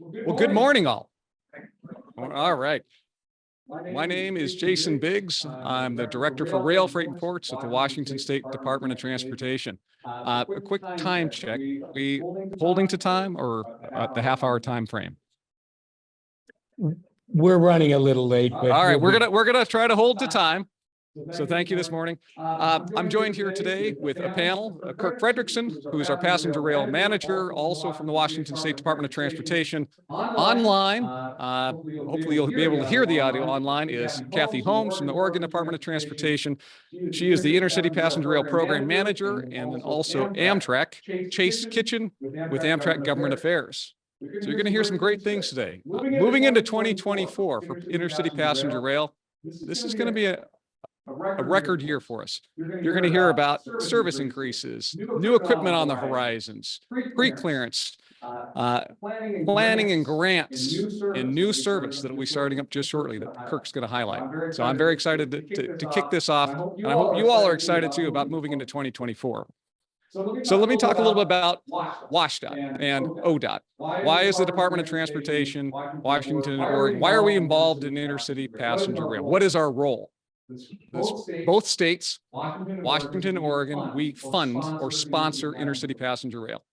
Well, good morning, all. All right. My name is Jason Biggs. I'm the Director for Rail Freight and Ports at the Washington State Department of Transportation. A quick time check. We holding to time or the half-hour time frame? We're running a little late, but all right, we're gonna try to hold to time. So thank you this morning. I'm joined here today with a panel, Kirk Frederickson, who is our passenger rail manager, also from the Washington State Department of Transportation. Online, hopefully you'll be able to hear the audio online, is Kathy Holmes from the Oregon Department of Transportation. She is the Intercity Passenger Rail Program Manager, and then also Amtrak, Chase Kitchen with Amtrak Government Affairs. So you're going to hear some great things today. Moving into 2024 for Intercity Passenger Rail, this is going to be a record year for us. You're going to hear about service increases, new equipment on the horizons, pre-clearance, planning and grants, and new service that will be starting up just shortly that Kirk's going to highlight. So I'm very excited to kick this off, and I hope you all are excited too about moving into 2024. So let me talk a little bit about WashDOT and ODOT. Why is the Department of Transportation, Washington and Oregon, why are we involved in intercity passenger rail? What is our role? Both states, Washington and Oregon, we fund or sponsor intercity passenger rail.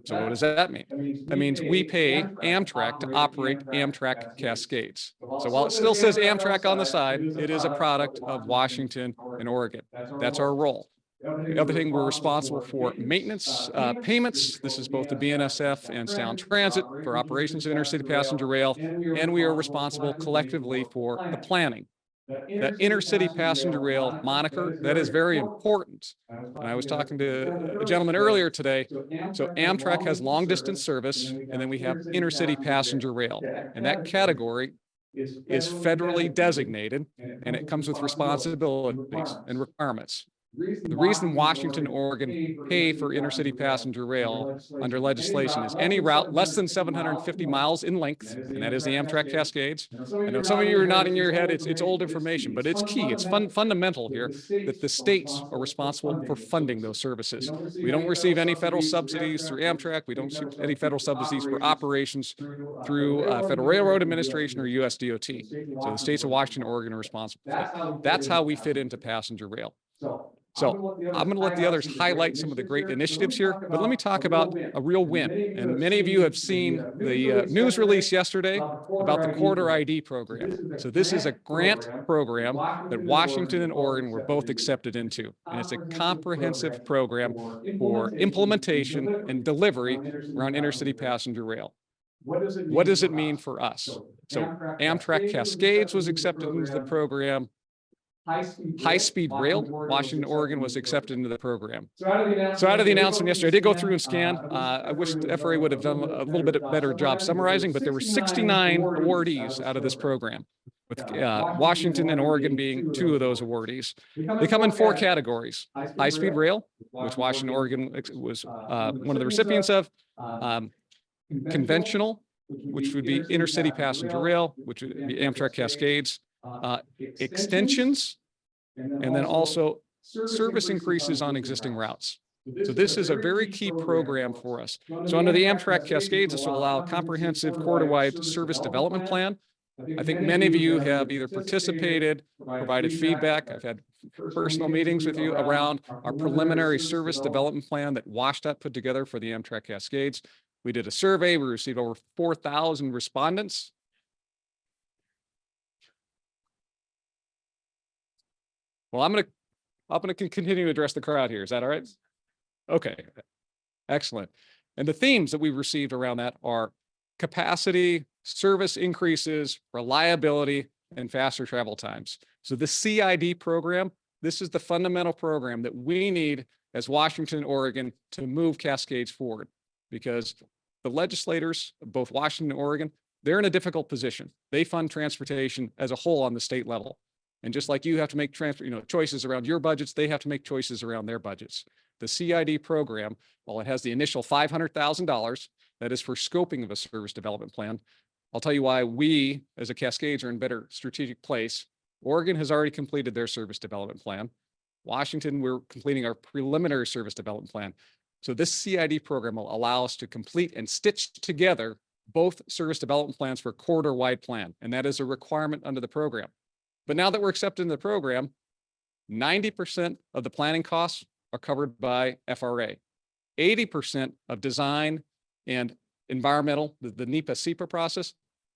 So what does that mean? That means we pay Amtrak to operate Amtrak Cascades. So while it still says Amtrak on the side, it is a product of Washington and Oregon. That's our role. The other thing, we're responsible for maintenance payments. This is both the BNSF and Sound Transit for operations of intercity passenger rail, and we are responsible collectively for the planning. The intercity passenger rail moniker, that is very important. And I was talking to a gentleman earlier today. So Amtrak has long distance service, and then we have intercity passenger rail. And that category is federally designated, and it comes with responsibilities and requirements. The reason Washington and Oregon pay for intercity passenger rail under legislation is any route less than 750 miles in length, and that is the Amtrak Cascades. I know some of you are nodding your head. It's old information, but it's key. It's fundamental here that the states are responsible for funding those services. We don't receive any federal subsidies through Amtrak. We don't receive any federal subsidies for operations through Federal Railroad Administration or USDOT. So the states of Washington and Oregon are responsible for that. That's how we fit into passenger rail. So I'm going to let the others highlight some of the great initiatives here, but let me talk about a real win. And many of you have seen the news release yesterday about the Corridor ID program. So this is a grant program that Washington and Oregon were both accepted into. And it's a comprehensive program for implementation and delivery around intercity passenger rail. What does it mean for us? So Amtrak Cascades was accepted into the program. High-speed rail, Washington, Oregon was accepted into the program. So out of the announcement yesterday, I did go through and scan. I wish the FRA would have done a little bit better job summarizing, but there were 69 awardees out of this program, with Washington and Oregon being two of those awardees. They come in four categories: high-speed rail, which Washington and Oregon was one of the recipients of, conventional, which would be intercity passenger rail, which would be Amtrak Cascades, extensions, and then also service increases on existing routes. So this is a very key program for us. So under the Amtrak Cascades, this will allow a comprehensive corridor-wide service development plan. I think many of you have either participated, provided feedback. I've had personal meetings with you around our preliminary service development plan that WashDOT put together for the Amtrak Cascades. We did a survey. We received over 4,000 respondents. Well, I'm going to continue to address the crowd here. Is that all right? Okay, excellent. And the themes that we've received around that are capacity, service increases, reliability, and faster travel times. So the CID program, this is the fundamental program that we need as Washington and Oregon to move Cascades forward, because the legislators of both Washington and Oregon, they're in a difficult position. They fund transportation as a whole on the state level. And just like you have to make choices around your budgets, they have to make choices around their budgets. The CID program, while it has the initial $500,000, that is for scoping of a service development plan, I'll tell you why we, as a Cascades, are in better strategic place. Oregon has already completed their service development plan. Washington, we're completing our preliminary service development plan. So this CID program will allow us to complete and stitch together both service development plans for a corridor-wide plan, and that is a requirement under the program. But now that we're accepted in the program, 90% of the planning costs are covered by FRA. 80% of design and environmental, the NEPA-SEPA process,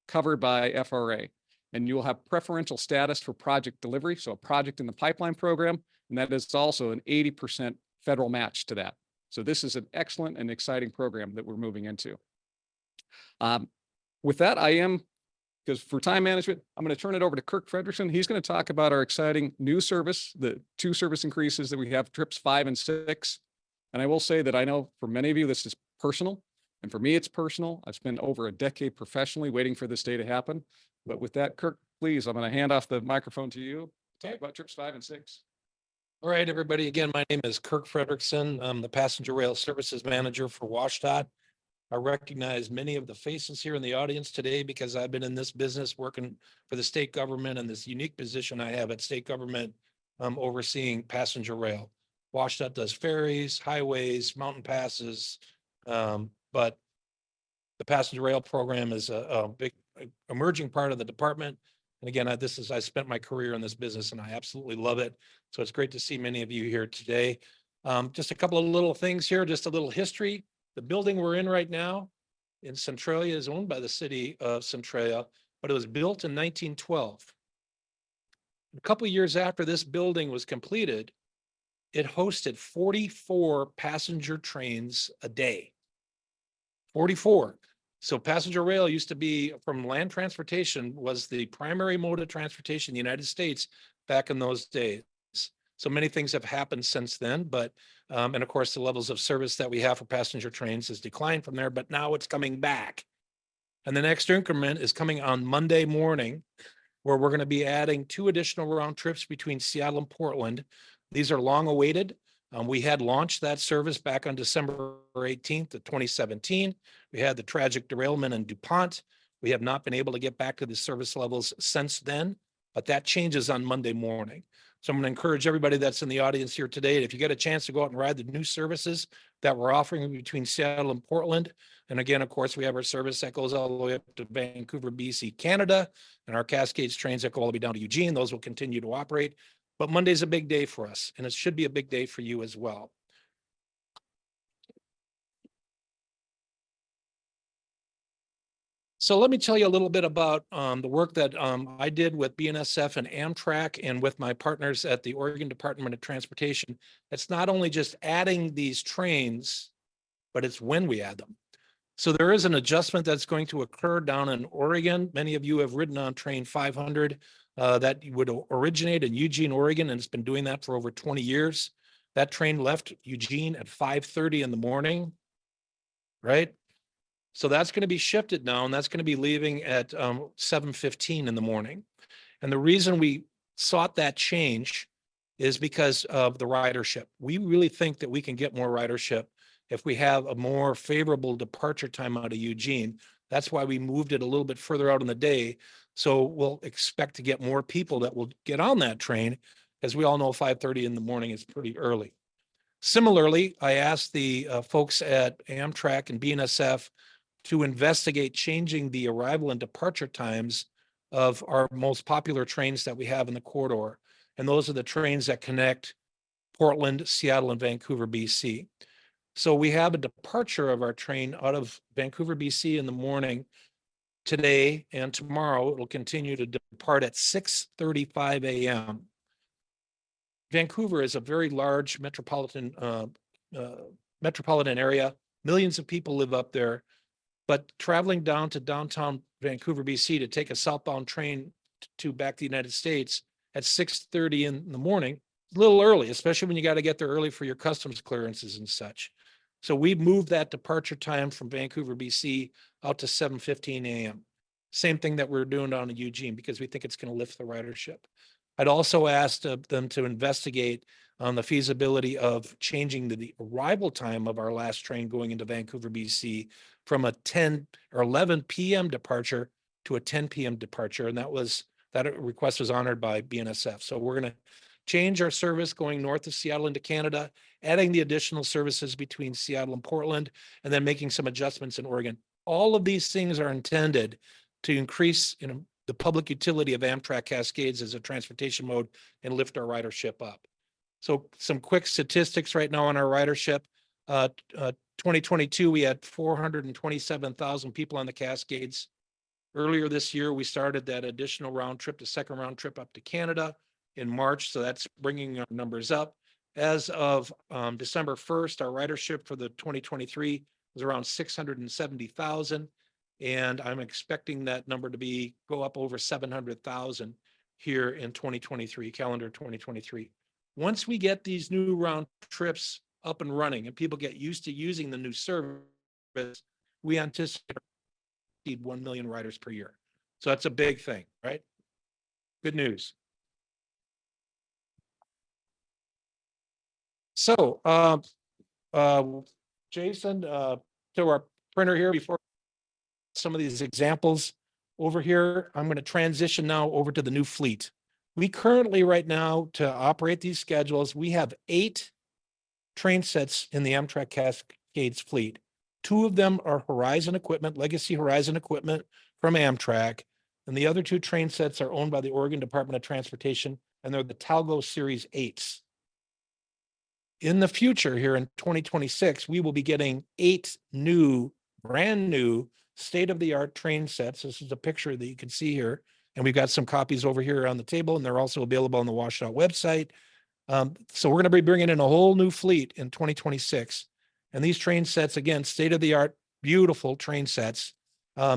covered by FRA. And you will have preferential status for project delivery, so a project in the pipeline program, and that is also an 80% federal match to that. So this is an excellent and exciting program that we're moving into. With that, because for time management, I'm going to turn it over to Kirk Frederickson. He's going to talk about our exciting new service, the 2 service increases that we have, trips 5 and 6. And I will say that I know for many of you, this is personal. And for me, it's personal. I've spent over a decade professionally waiting for this day to happen. But with that, Kirk, please, I'm going to hand off the microphone to you. Talk about trips 5 and 6. All right, everybody. Again, my name is Kirk Frederickson. I'm the Passenger Rail Services Manager for WashDOT. I recognize many of the faces here in the audience today because I've been in this business working for the state government and this unique position I have at state government overseeing passenger rail. WashDOT does ferries, highways, mountain passes, but the passenger rail program is a big emerging part of the department. And again, I spent my career in this business and I absolutely love it. So it's great to see many of you here today. Just a couple of little things here, just a little history. The building we're in right now in Centralia is owned by the city of Centralia, but it was built in 1912. A couple of years after this building was completed, it hosted 44 passenger trains a day. 44. So passenger rail used to be, from land transportation, was the primary mode of transportation in the United States back in those days. So many things have happened since then, but, and of course, the levels of service that we have for passenger trains has declined from there, but now it's coming back. And the next increment is coming on Monday morning, where we're going to be adding 2 additional round trips between Seattle and Portland. These are long awaited. We had launched that service back on December 18th of 2017. We had the tragic derailment in DuPont. We have not been able to get back to the service levels since then, but that changes on Monday morning. So I'm going to encourage everybody that's in the audience here today, if you get a chance to go out and ride the new services that we're offering between Seattle and Portland. And again, of course, we have our service that goes all the way up to Vancouver, BC, Canada, and our Cascades trains that go all the way down to Eugene. Those will continue to operate. But Monday's a big day for us, and it should be a big day for you as well. So let me tell you a little bit about the work that I did with BNSF and Amtrak and with my partners at the Oregon Department of Transportation. It's not only just adding these trains, but it's when we add them. So there is an adjustment that's going to occur down in Oregon. Many of you have ridden on train 500 that would originate in Eugene, Oregon, and it's been doing that for over 20 years. That train left Eugene at 5:30 in the morning, right? So that's going to be shifted now, and that's going to be leaving at 7:15 in the morning. And the reason we sought that change is because of the ridership. We really think that we can get more ridership if we have a more favorable departure time out of Eugene. That's why we moved it a little bit further out in the day. So we'll expect to get more people that will get on that train. As we all know, 5:30 in the morning is pretty early. Similarly, I asked the folks at Amtrak and BNSF to investigate changing the arrival and departure times of our most popular trains that we have in the corridor. And those are the trains that connect Portland, Seattle, and Vancouver, BC. So we have a departure of our train out of Vancouver, BC in the morning today, and tomorrow it will continue to depart at 6:35 a.m. Vancouver is a very large metropolitan area. Millions of people live up there. But traveling down to downtown Vancouver, BC to take a southbound train to back to the United States at 6:30 in the morning, a little early, especially when you got to get there early for your customs clearances and such. So we've moved that departure time from Vancouver, BC out to 7:15 a.m. Same thing that we're doing down in Eugene because we think it's going to lift the ridership. I'd also asked them to investigate on the feasibility of changing the arrival time of our last train going into Vancouver, BC from a 10 or 11 p.m. departure to a 10 p.m. departure. And that request was honored by BNSF. So we're going to change our service going north of Seattle into Canada, adding the additional services between Seattle and Portland, and then making some adjustments in Oregon. all of these things are intended to increase, the public utility of Amtrak Cascades as a transportation mode and lift our ridership up. So some quick statistics right now on our ridership. 2022, we had 427,000 people on the Cascades. Earlier this year, we started that additional round trip, the second round trip up to Canada in March. So that's bringing our numbers up. As of December 1st, our ridership for the 2023 was around 670,000. And I'm expecting that number to go up over 700,000 here in 2023, calendar 2023. Once we get these new round trips up and running and people get used to using the new service, we anticipate 1 million riders per year. So that's a big thing, right? Good news. So, Jason, to our printer here before some of these examples over here, I'm going to transition now over to the new fleet. We currently right now to operate these schedules, we have 8 train sets in the Amtrak Cascades fleet. 2 of them are Horizon equipment, legacy Horizon equipment from Amtrak. And the other 2 train sets are owned by the Oregon Department of Transportation, and they're the Talgo Series 8s. In the future here in 2026, we will be getting 8 new, brand new, state-of-the-art train sets. This is a picture that you can see here. And we've got some copies over here on the table, and they're also available on the WashDOT website. So we're going to be bringing in a whole new fleet in 2026. And these train sets, again, state-of-the-art, beautiful train sets.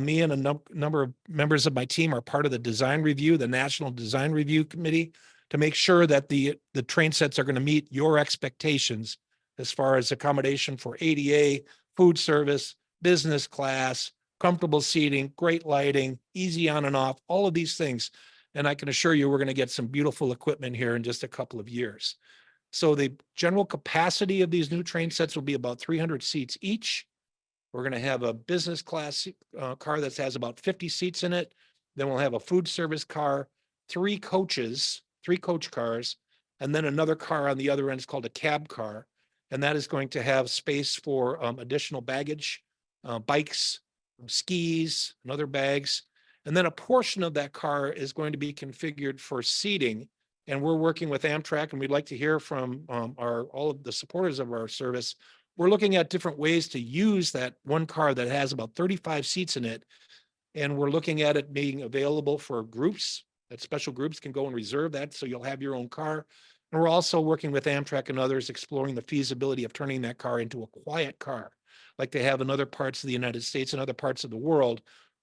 Me and a number of members of my team are part of the design review, the National Design Review Committee, to make sure that the train sets are going to meet your expectations as far as accommodation for ADA, food service, business class, comfortable seating, great lighting, easy on and off, all of these things. And I can assure you, we're going to get some beautiful equipment here in just a couple of years. So the general capacity of these new train sets will be about 300 seats each. We're going to have a business class car that has about 50 seats in it. Then we'll have a food service car, 3 coaches, 3 coach cars, and then another car on the other end is called a cab car. And that is going to have space for additional baggage, bikes, skis, and other bags. And then a portion of that car is going to be configured for seating. And we're working with Amtrak, and we'd like to hear from all of the supporters of our service. We're looking at different ways to use that one car that has about 35 seats in it. And we're looking at it being available for groups, that special groups can go and reserve that, so you'll have your own car. And we're also working with Amtrak and others, exploring the feasibility of turning that car into a quiet car, like they have in other parts of the United States and other parts of the world,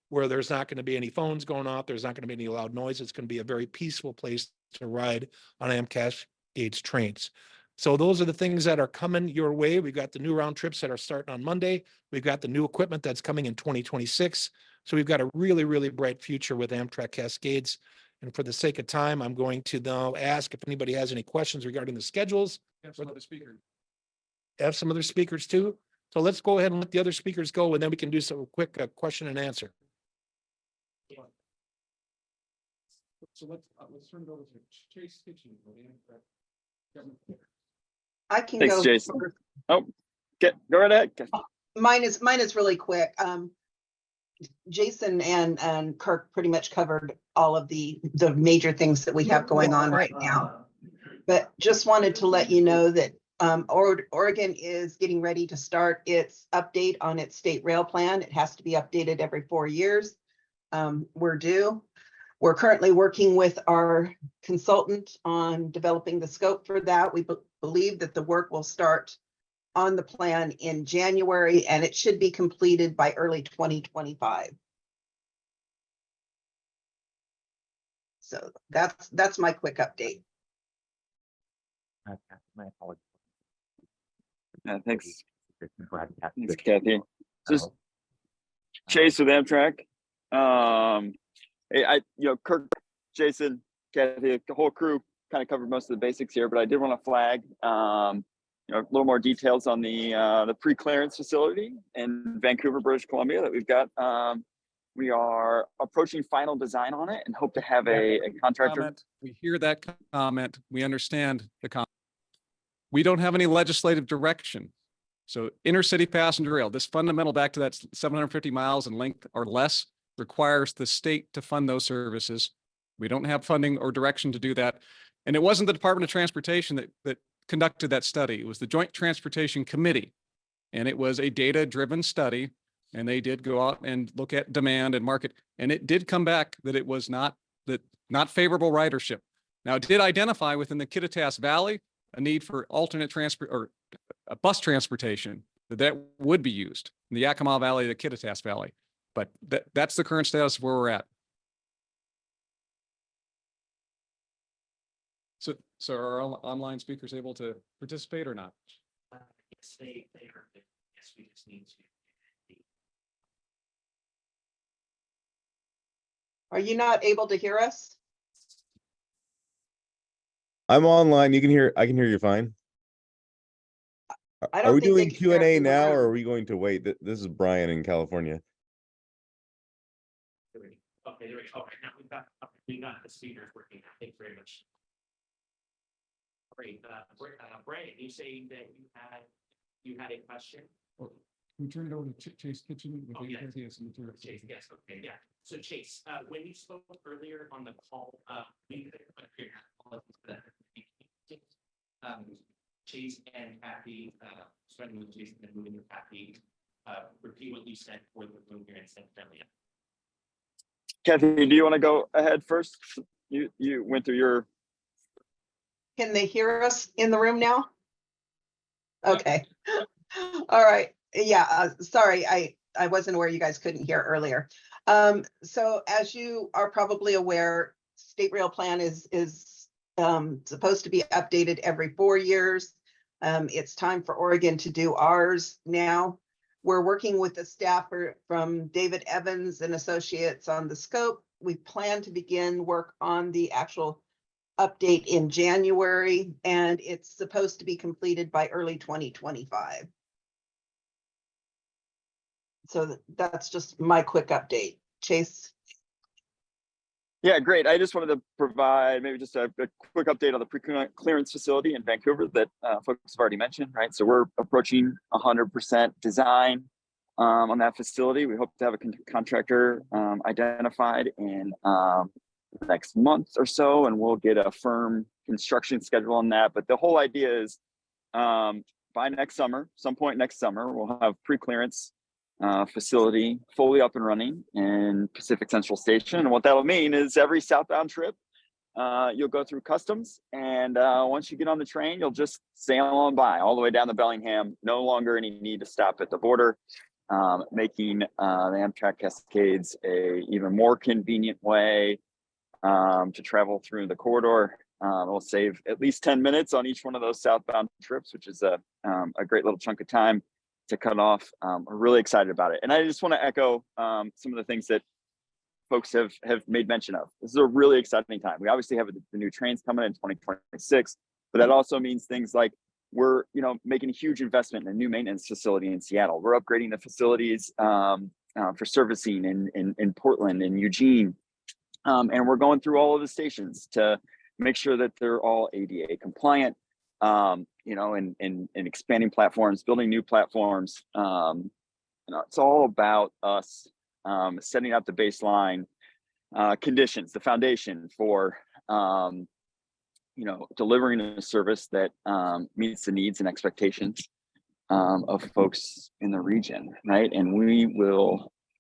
where there's not going to be any phones going off, there's not going to be any loud noise. It's going to be a very peaceful place to ride on Cascades trains. So those are the things that are coming your way. We've got the new round trips that are starting on Monday. We've got the new equipment that's coming in 2026. So we've got a really, really bright future with Amtrak Cascades. And for the sake of time, I'm going to now ask if anybody has any questions regarding the schedules. Have some other speakers. Have some other speakers too. So let's go ahead and let the other speakers go, and then we can do some quick question and answer. So let's turn it over to Chase Kitchen. I can Thanks, go. Jason. first. Oh, go right ahead. Mine is really quick. Jason and Kirk pretty much covered all of the major things that we have going on right now. But just wanted to let you know that Oregon is getting ready to start its update on its state rail plan. It has to be updated every 4 years. We're due. We're currently working with our consultant on developing the scope for that. We believe that the work will start on the plan in January, and it should be completed by early 2025. So that's my quick update. My apologies. Thanks. Thanks, Thanks, Kathy. Just Chase with Amtrak. Hey, Kirk, Jason, Kathy, the whole crew kind of covered most of the basics here, but I did want to flag, a little more details on the pre-clearance facility in Vancouver, British Columbia that we've got. We are approaching final design on it and hope to have a contractor. Comment. We hear that comment. We understand the comment. We don't have any legislative direction So intercity passenger rail, this fundamental back to that 750 miles in length or less requires the state to fund those services. We don't have funding or direction to do that. And it wasn't the Department of Transportation that conducted that study. It was the Joint Transportation Committee. And it was a data-driven study. And they did go out and look at demand and market. And it did come back that it was not favorable ridership. Now, it did identify within the Kittitas Valley a need for alternate transport or bus transportation that would be used in the Yakima Valley, the Kittitas Valley. But that's the current status of where we're at. So are our online speakers able to participate or not? Yes, they are. Yes, we just need to. Are you not able to hear us? I'm online. I can hear you fine. I Are don't we think they doing can hear us Q&A in the now or room. are we going to wait? This is Brian in California. Okay, there we go. Okay, now we got the speakers working. Thanks very much. Great. Brian, you say that you had a question? We turn it over to Chase Kitchen. Oh, yes. Chase, yes, okay, yeah. So Chase, when you spoke earlier on the call, Chase and Kathy, starting with Chase and moving to Kathy, repeat what you said for the room here in Centralia. Kathy, do you want to go ahead first? You went through your. Can they hear us in the room now? Okay. All right. Yeah, sorry, I wasn't aware you guys couldn't hear earlier. So as you are probably aware, State Rail Plan is supposed to be updated every 4 years. It's time for Oregon to do ours now. We're working with the staff from David Evans and Associates on the scope. We plan to begin work on the actual update in January, and it's supposed to be completed by early 2025. So that's just my quick update. Chase? Yeah, great. I just wanted to provide maybe just a quick update on the pre-clearance facility in Vancouver that folks have already mentioned, right? So we're approaching 100% design on that facility. We hope to have a contractor identified in the next month or so, and we'll get a firm construction schedule on that. But the whole idea is by next summer, some point next summer, we'll have pre-clearance facility fully up and running in Pacific Central Station. And what that'll mean is every southbound trip, you'll go through customs. And once you get on the train, you'll just sail on by all the way down to Bellingham. No longer any need to stop at the border, making the Amtrak Cascades a even more convenient way to travel through the corridor. It'll save at least 10 minutes on each one of those southbound trips, which is a great little chunk of time to cut off. We're really excited about it. And I just want to echo some of the things that folks have made mention of. This is a really exciting time. We obviously have the new trains coming in 2026, but that also means things like we're making a huge investment in a new maintenance facility in Seattle. We're upgrading the facilities for servicing in Portland and Eugene. And we're going through all of the stations to make sure that they're all ADA compliant. And expanding platforms, building new platforms. It's all about us setting up the baseline conditions, the foundation for delivering a service that meets the needs and expectations of folks in the region, right? And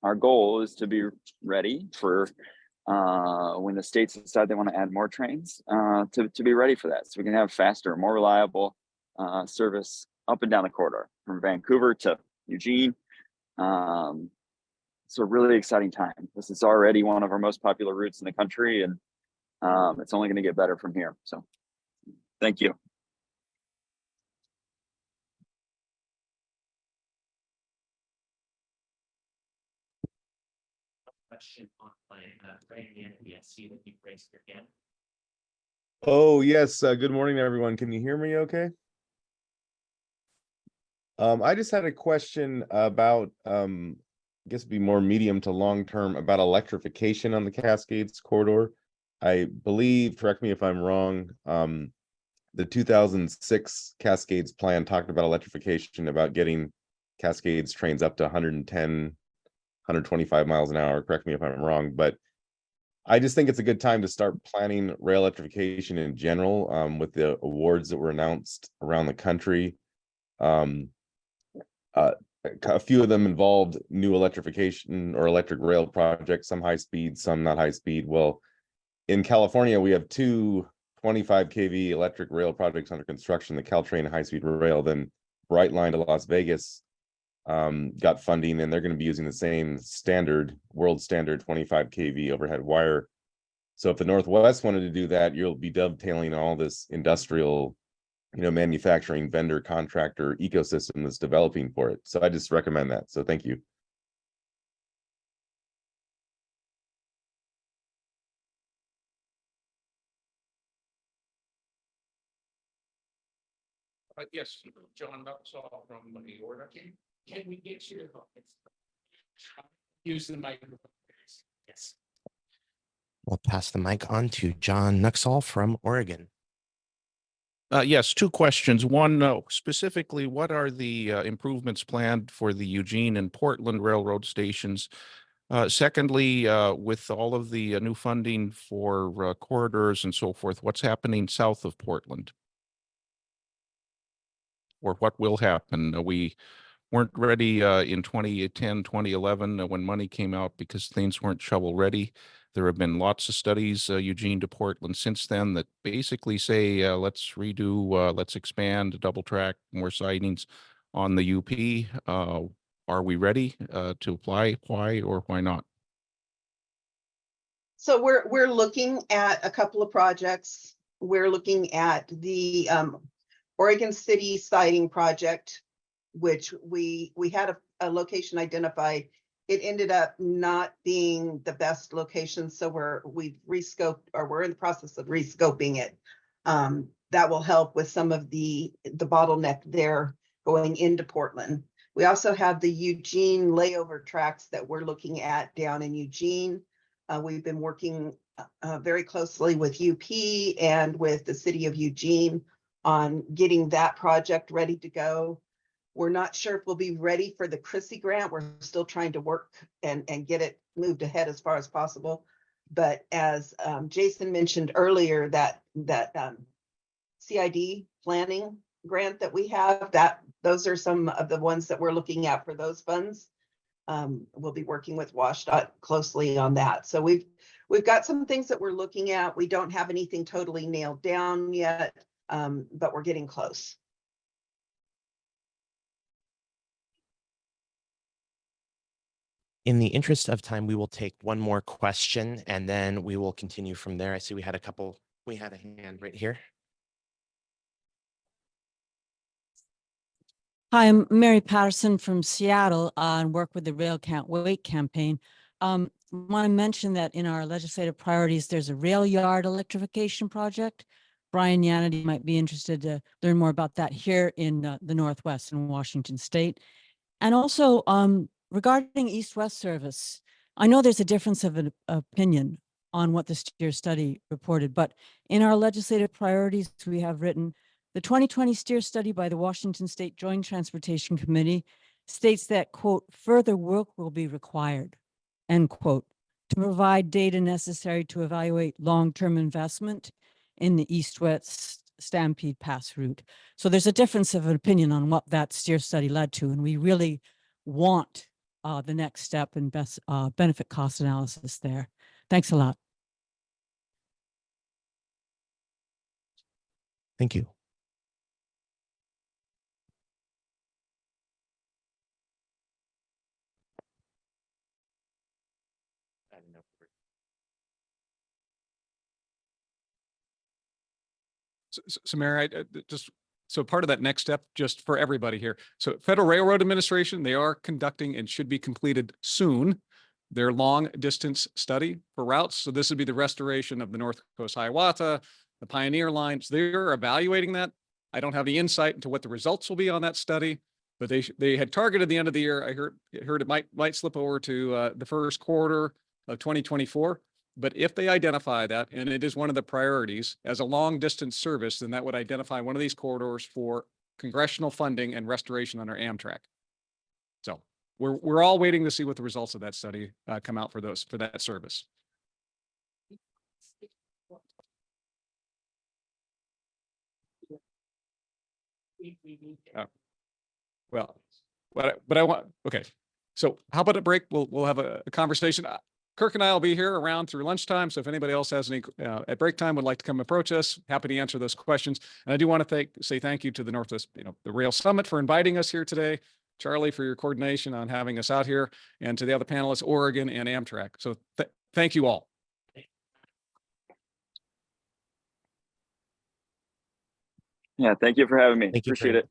our goal is to be ready for when the states decide they want to add more trains, to be ready for that. So we can have faster, more reliable service up and down the corridor from Vancouver to Eugene. It's a really exciting time. This is already one of our most popular routes in the country, and it's only going to get better from here. So thank you. Question on Brian Anthony, I see that you raised your hand. Oh, yes. Good morning, everyone. Can you hear me okay? I just had a question about, I guess it'd be more medium to long term, about electrification on the Cascades corridor. I believe, correct me if I'm wrong, the 2006 Cascades plan talked about electrification, about getting Cascades trains up to 110, 125 miles an hour. Correct me if I'm wrong, but I just think it's a good time to start planning rail electrification in general, with the awards that were announced around the country. Um, a few of them involved new electrification or electric rail projects, some high speed, some not high speed. Well, in California, we have two 25 kV electric rail projects under construction, the Caltrain high speed rail. Then Brightline to Las Vegas got funding, and they're going to be using the same standard, world standard 25 kV overhead wire. So if the Northwest wanted to do that, you'll be dovetailing all this industrial, manufacturing vendor contractor ecosystem that's developing for it. So I just recommend that. So thank you. Yes, John Nuxall from the order. Can we get you? Use the microphone. Yes. We'll pass the mic on to John Nuxall from Oregon. Yes, two questions. One, specifically, what are the improvements planned for the Eugene and Portland railroad stations? Secondly, with all of the new funding for corridors and so forth, what's happening south of Portland? Or what will happen? We weren't ready in 2010, 2011 when money came out because things weren't shovel ready. There have been lots of studies, Eugene to Portland since then, that basically say, let's redo, let's expand, double track, more sidings on the UP. Are we ready to apply? Why or why not? So we're looking at a couple of projects. We're looking at the Oregon City siding project, which we had a location identified. It ended up not being the best location, so we've rescoped, or we're in the process of rescoping it. That will help with some of the bottleneck there going into Portland. We also have the Eugene layover tracks that we're looking at down in Eugene. We've been working very closely with UP and with the city of Eugene on getting that project ready to go. We're not sure if we'll be ready for the Chrissy grant. We're still trying to work and get it moved ahead as far as possible. But as Jason mentioned earlier, that CID planning grant that we have, those are some of the ones that we're looking at for those funds. We'll be working with WashDOT closely on that. So we've got some things that we're looking at. We don't have anything totally nailed down yet, but we're getting close. In the interest of time, we will take one more question and then we will continue from there. I see we had a hand right here. Hi, I'm Mary Patterson from Seattle and work with the Rail Can't Wait campaign. Want to mention that in our legislative priorities, there's a rail yard electrification project. Brian Yanity might be interested to learn more about that here in the Northwest in Washington State. And also regarding East-West service, I know there's a difference of an opinion on what the STEER study reported, but in our legislative priorities, we have written, the 2020 STEER study by the Washington State Joint Transportation Committee states that, quote, further work will be required, end quote, to provide data necessary to evaluate long-term investment in the East-West Stampede Pass route. So there's a difference of an opinion on what that STEER study led to, and we really want the next step in best benefit cost analysis there. Thanks a lot. Thank you. So Mary, so part of that next step, just for everybody here. So Federal Railroad Administration, they are conducting and should be completed soon their long distance study for routes. So this would be the restoration of the North Coast Hiawatha, the Pioneer Line. So they're evaluating that. I don't have the insight into what the results will be on that study, but they had targeted the end of the year. I heard it might slip over to the first quarter of 2024. But if they identify that, and it is one of the priorities as a long distance service, then that would identify one of these corridors for congressional funding and restoration under Amtrak. So we're all waiting to see what the results of that study come out for that service. Well, but I want, okay. So how about a break? We'll have a conversation. Kirk and I will be here around through lunchtime. So if anybody else has any at break time would like to come approach us, happy to answer those questions. And I do want to say thank you to the Northwest, the Rail Summit for inviting us here today. Charlie, for your coordination on having us out here, and to the other panelists, Oregon and Amtrak. So thank you all. Yeah, thank you for having me. Thank you for Appreciate it.